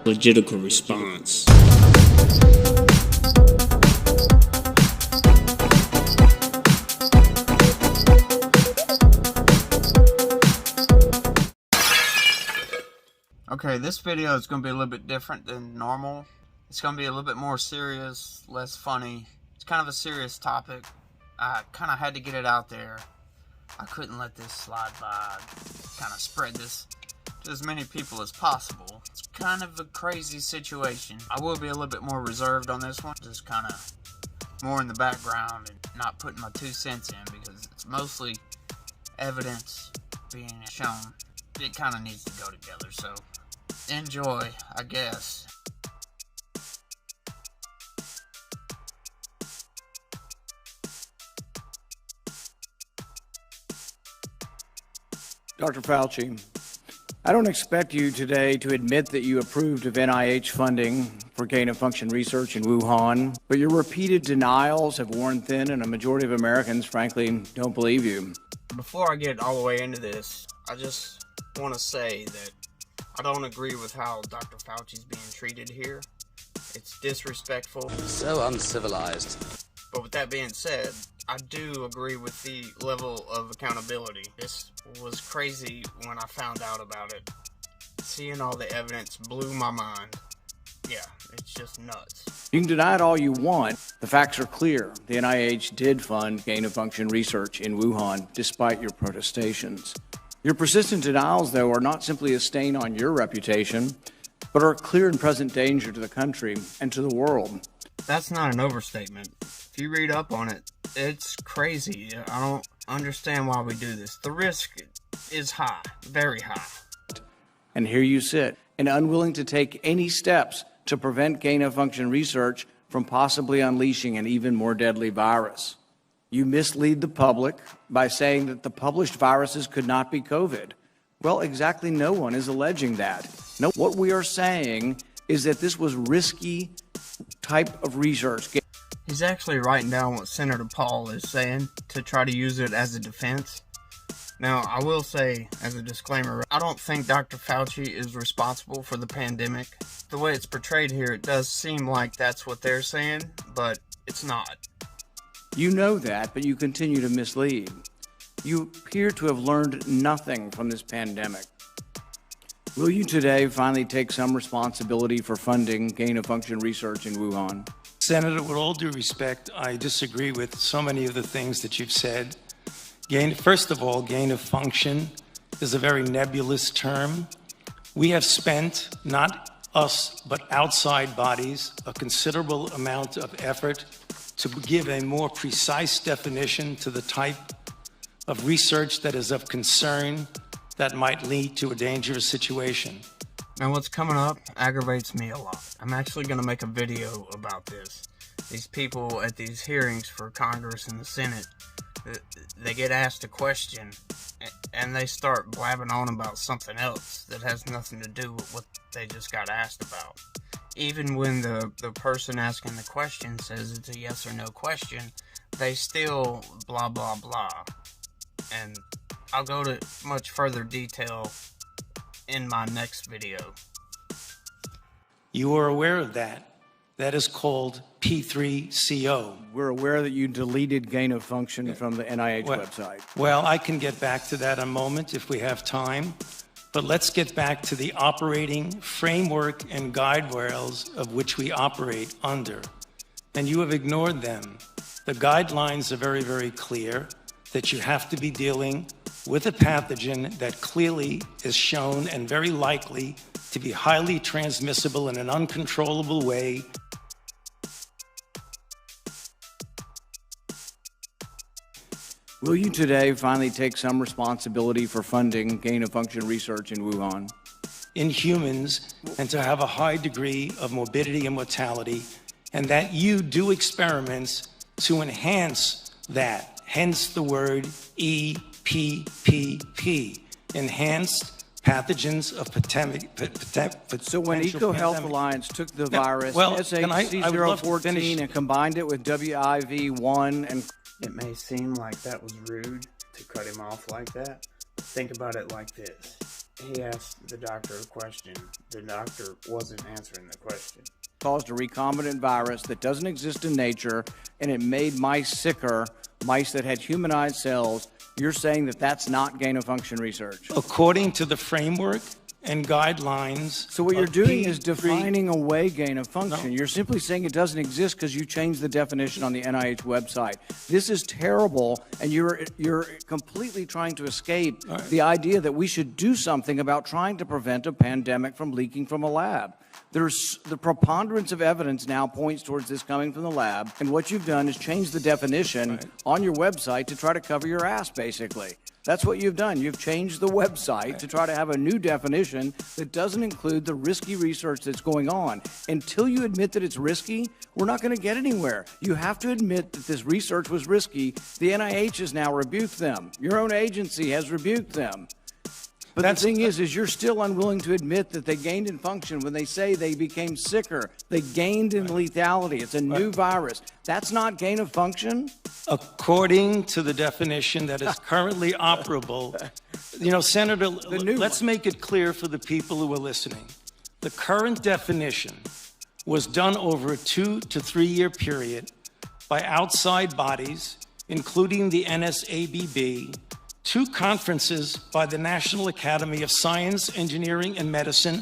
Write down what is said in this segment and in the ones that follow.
Logitical Response. Okay, this video is going to be a little bit different than normal. It's going to be a little bit more serious, less funny. It's kind of a serious topic. I kind of had to get it out there. I couldn't let this slide by. Kind of spread this to as many people as possible. It's kind of a crazy situation. I will be a little bit more reserved on this one. Just kind of more in the background and not putting my 2 cents in because it's mostly evidence being shown. It kind of needs to go together, so enjoy, I guess. Dr. Fauci, I don't expect you today to admit that you approved of NIH funding for gain-of-function research in Wuhan, but your repeated denials have worn thin and a majority of Americans, frankly, don't believe you. Before I get all the way into this, I just want to say that I don't agree with how Dr. Fauci's being treated here. It's disrespectful. So uncivilized. But with that being said, I do agree with the level of accountability. This was crazy when I found out about it. Seeing all the evidence blew my mind. Yeah, it's just nuts. You can deny it all you want. The facts are clear. The NIH did fund gain-of-function research in Wuhan, despite your protestations. Your persistent denials, though, are not simply a stain on your reputation, but are a clear and present danger to the country and to the world. That's not an overstatement. If you read up on it, it's crazy. I don't understand why we do this. The risk is high, very high. And here you sit, and unwilling to take any steps to prevent gain-of-function research from possibly unleashing an even more deadly virus. You mislead the public by saying that the published viruses could not be COVID. Well, exactly no one is alleging that. No, what we are saying is that this was risky type of research. He's actually writing down what Senator Paul is saying to try to use it as a defense. Now, I will say, as a disclaimer, I don't think Dr. Fauci is responsible for the pandemic. The way it's portrayed here, it does seem like that's what they're saying, but it's not. You know that, but you continue to mislead. You appear to have learned nothing from this pandemic. Will you today finally take some responsibility for funding gain-of-function research in Wuhan? Senator, with all due respect, I disagree with so many of the things that you've said. First of all, gain of function is a very nebulous term. We have spent, not us, but outside bodies, a considerable amount of effort to give a more precise definition to the type of research that is of concern that might lead to a dangerous situation. Now what's coming up aggravates me a lot. I'm actually going to make a video about this. These people at these hearings for Congress and the Senate, they get asked a question and they start blabbing on about something else that has nothing to do with what they just got asked about. Even when the person asking the question says it's a yes or no question, they still blah blah blah. And I'll go to much further detail in my next video. You are aware of that. That is called P3CO. We're aware that you deleted gain-of-function from the NIH website. Well, I can get back to that in a moment if we have time. But let's get back to the operating framework and guide rails of which we operate under. And you have ignored them. The guidelines are very, very clear that you have to be dealing with a pathogen that clearly is shown and very likely to be highly transmissible in an uncontrollable way. Will you today finally take some responsibility for funding gain-of-function research in Wuhan? In humans, and to have a high degree of morbidity and mortality, and that you do experiments to enhance that, hence the word EPPP, enhanced pathogens of potential. So when EcoHealth Alliance took the virus, SHC014, and combined it with WIV1 and... It may seem like that was rude to cut him off like that. Think about it like this. He asked the doctor a question. The doctor wasn't answering the question. Caused a recombinant virus that doesn't exist in nature, and it made mice sicker, mice that had humanized cells. You're saying that that's not gain-of-function research? According to the framework and guidelines. So what you're doing is P3 defining away gain-of-function. No. You're simply saying it doesn't exist because you changed the definition on the NIH website. This is terrible, and you're completely trying to escape the idea that we should do something about trying to prevent a pandemic from leaking from a lab. There's the preponderance of evidence now points towards this coming from the lab, and what you've done is change the definition on your website to try to cover your ass, basically. That's what you've done. You've changed the website to try to have a new definition that doesn't include the risky research that's going on. Until you admit that it's risky, we're not going to get anywhere. You have to admit that this research was risky. The NIH has now rebuked them. Your own agency has rebuked them. But the thing is you're still unwilling to admit that they gained in function when they say they became sicker. They gained in lethality. It's a new virus. That's not gain of function? According to the definition that is currently operable, Senator, let's make it clear for the people who are listening. The current definition was done over a 2 to 3 year period by outside bodies, including the NSABB, 2 conferences by the National Academy of Science, Engineering, and Medicine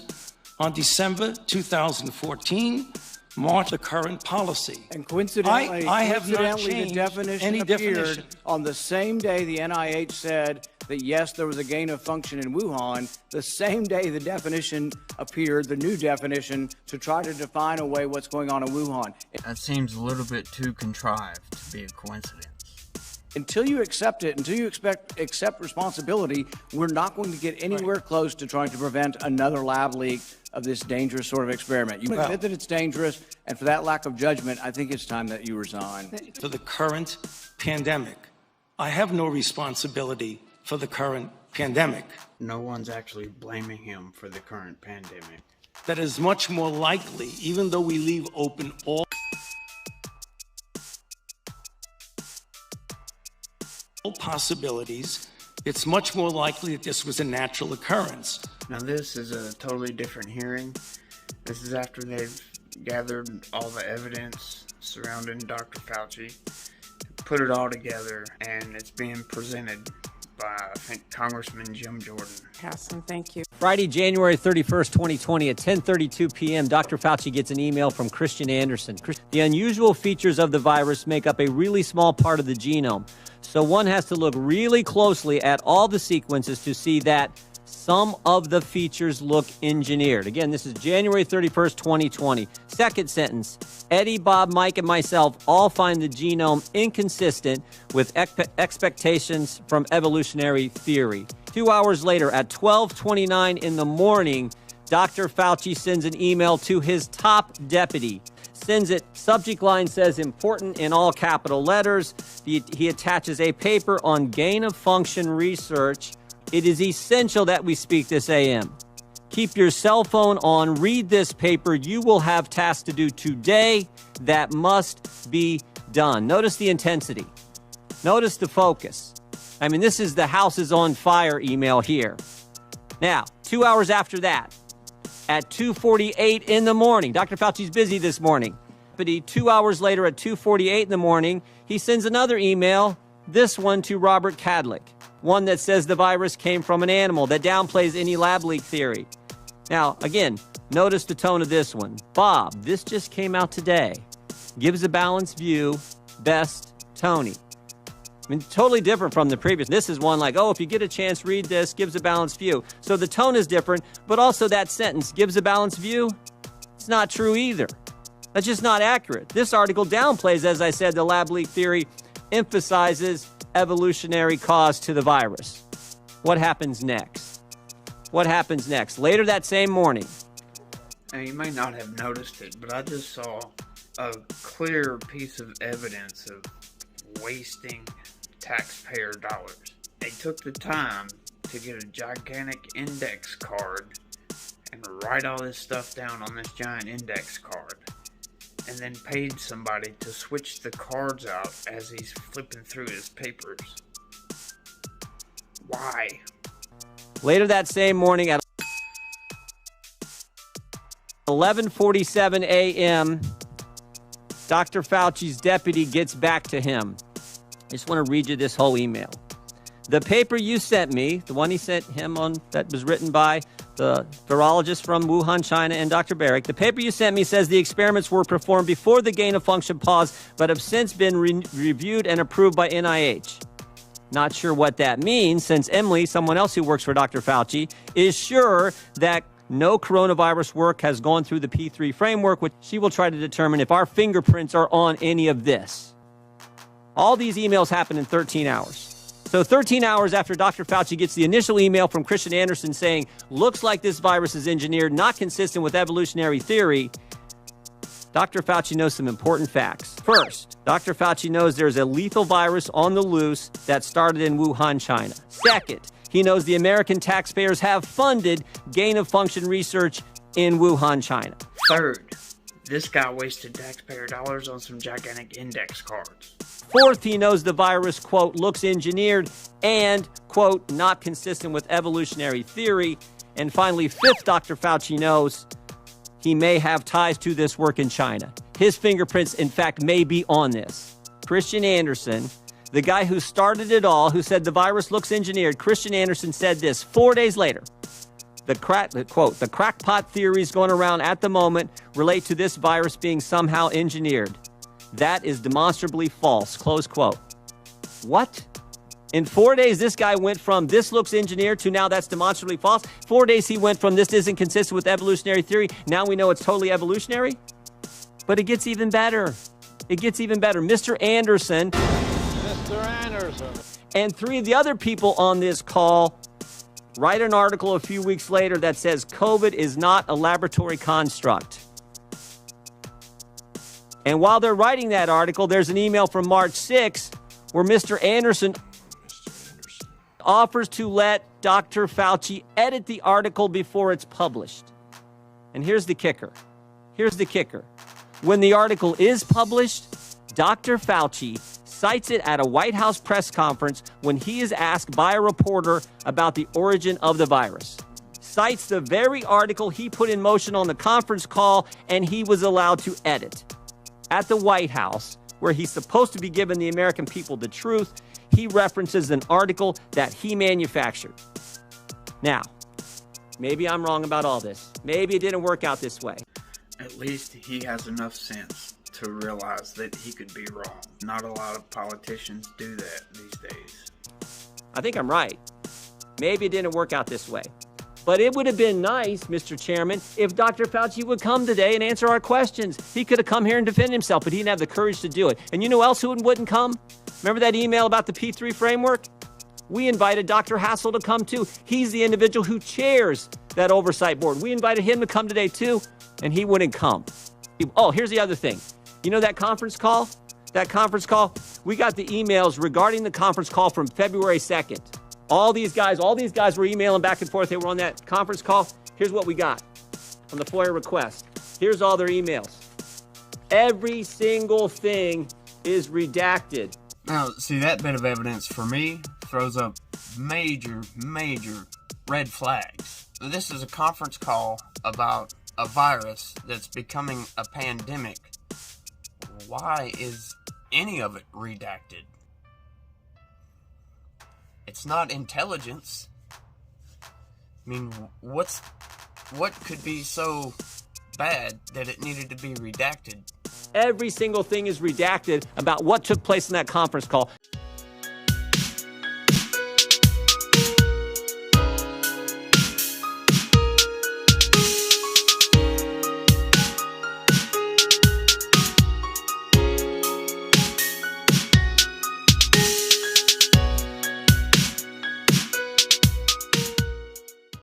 on December 2014, marked the current policy. And coincidentally, I have not the changed definition any appeared definition. on the same day the NIH said that, yes, there was a gain of function in Wuhan. The same day the definition appeared, the new definition, to try to define away what's going on in Wuhan. That seems a little bit too contrived to be a coincidence. Until you accept it, until you accept responsibility, we're not going to get anywhere close to trying to prevent another lab leak of this dangerous sort of experiment. You admit that it's dangerous, and for that lack of judgment, I think it's time that you resign. For the current pandemic, I have no responsibility for the current pandemic. No one's actually blaming him for the current pandemic. That is much more likely, even though we leave open all possibilities, it's much more likely that this was a natural occurrence. Now this is a totally different hearing. This is after they've gathered all the evidence surrounding Dr. Fauci, put it all together, and it's being presented by, I think, Congressman Jim Jordan. Awesome, thank you. Friday, January 31st, 2020 at 10:32 p.m., Dr. Fauci gets an email from Christian Anderson. The unusual features of the virus make up a really small part of the genome. So one has to look really closely at all the sequences to see that some of the features look engineered. Again, this is January 31st, 2020. Second sentence, Eddie, Bob, Mike, and myself all find the genome inconsistent with expectations from evolutionary theory. 2 hours later, at 12:29 in the morning, Dr. Fauci sends an email to his top deputy. Sends it, subject line says important in all capital letters. He attaches a paper on gain-of-function research. It is essential that we speak this AM. Keep your cell phone on. Read this paper. You will have tasks to do today that must be done. Notice the intensity. Notice the focus. I mean, this is the house is on fire email here. Now, 2 hours after that, at 2:48 in the morning, Dr. Fauci's busy this morning. But 2 hours later at 2:48 in the morning, he sends another email, this one to Robert Kadlec, one that says the virus came from an animal, that downplays any lab leak theory. Now, again, notice the tone of this one. Bob, this just came out today. Gives a balanced view, best, Tony. I mean, totally different from the previous. This is one like, oh, if you get a chance, read this, gives a balanced view. So the tone is different, but also that sentence, gives a balanced view, it's not true either. That's just not accurate. This article downplays, as I said, the lab leak theory, emphasizes evolutionary cause to the virus. What happens next? What happens next? Later that same morning. Now, you may not have noticed it, but I just saw a clear piece of evidence of wasting taxpayer dollars. They took the time to get a gigantic index card and write all this stuff down on this giant index card, and then paid somebody to switch the cards out as he's flipping through his papers. Why? Later that same morning at 11:47 a.m., Dr. Fauci's deputy gets back to him. I just want to read you this whole email. The paper you sent me, the one he sent him on that was written by the virologist from Wuhan, China, and Dr. Barrick, the paper you sent me says the experiments were performed before the gain-of-function pause, but have since been reviewed and approved by NIH. Not sure what that means, since Emily, someone else who works for Dr. Fauci, is sure that no coronavirus work has gone through the P3 framework, which she will try to determine if our fingerprints are on any of this. All these emails happen in 13 hours. So 13 hours after Dr. Fauci gets the initial email from Christian Andersen saying, looks like this virus is engineered, not consistent with evolutionary theory, Dr. Fauci knows some important facts. First, Dr. Fauci knows there's a lethal virus on the loose that started in Wuhan, China. Second, he knows the American taxpayers have funded gain-of-function research in Wuhan, China. Third, this guy wasted taxpayer dollars on some gigantic index cards. Fourth, he knows the virus, quote, looks engineered and, quote, not consistent with evolutionary theory. And finally, fifth, Dr. Fauci knows he may have ties to this work in China. His fingerprints, in fact, may be on this. Christian Andersen, the guy who started it all, who said the virus looks engineered, Christian Andersen said this 4 days later. The crackpot theories going around at the moment relate to this virus being somehow engineered. That is demonstrably false, close quote. What? In 4 days, this guy went from this looks engineered to now that's demonstrably false. 4 days, he went from this isn't consistent with evolutionary theory. Now we know it's totally evolutionary. But it gets even better. It gets even better. Mr. Andersen and three of the other people on this call write an article a few weeks later that says COVID is not a laboratory construct. And while they're writing that article, there's an email from March 6 where Mr. Andersen offers to let Dr. Fauci edit the article before it's published. And here's the kicker. Here's the kicker. When the article is published, Dr. Fauci cites it at a White House press conference when he is asked by a reporter about the origin of the virus. Cites the very article he put in motion on the conference call and he was allowed to edit. At the White House, where he's supposed to be giving the American people the truth, he references an article that he manufactured. Now, maybe I'm wrong about all this. Maybe it didn't work out this way. At least he has enough sense to realize that he could be wrong. Not a lot of politicians do that these days. I think I'm right. Maybe it didn't work out this way. But it would have been nice, Mr. Chairman, if Dr. Fauci would come today and answer our questions. He could have come here and defended himself, but he didn't have the courage to do it. And you know who else wouldn't come? Remember that email about the P3 framework? We invited Dr. Hassel to come too. He's the individual who chairs that oversight board. We invited him to come today too, and he wouldn't come. Oh, here's the other thing. You know that conference call? That conference call? We got the emails regarding the conference call from February 2nd. All these guys were emailing back and forth. They were on that conference call. Here's what we got on the FOIA request. Here's all their emails. Every single thing is redacted. Now, see, that bit of evidence for me throws up major red flags. This is a conference call about a virus that's becoming a pandemic. Why is any of it redacted? It's not intelligence. I mean, what could be so bad that it needed to be redacted? Every single thing is redacted about what took place in that conference call.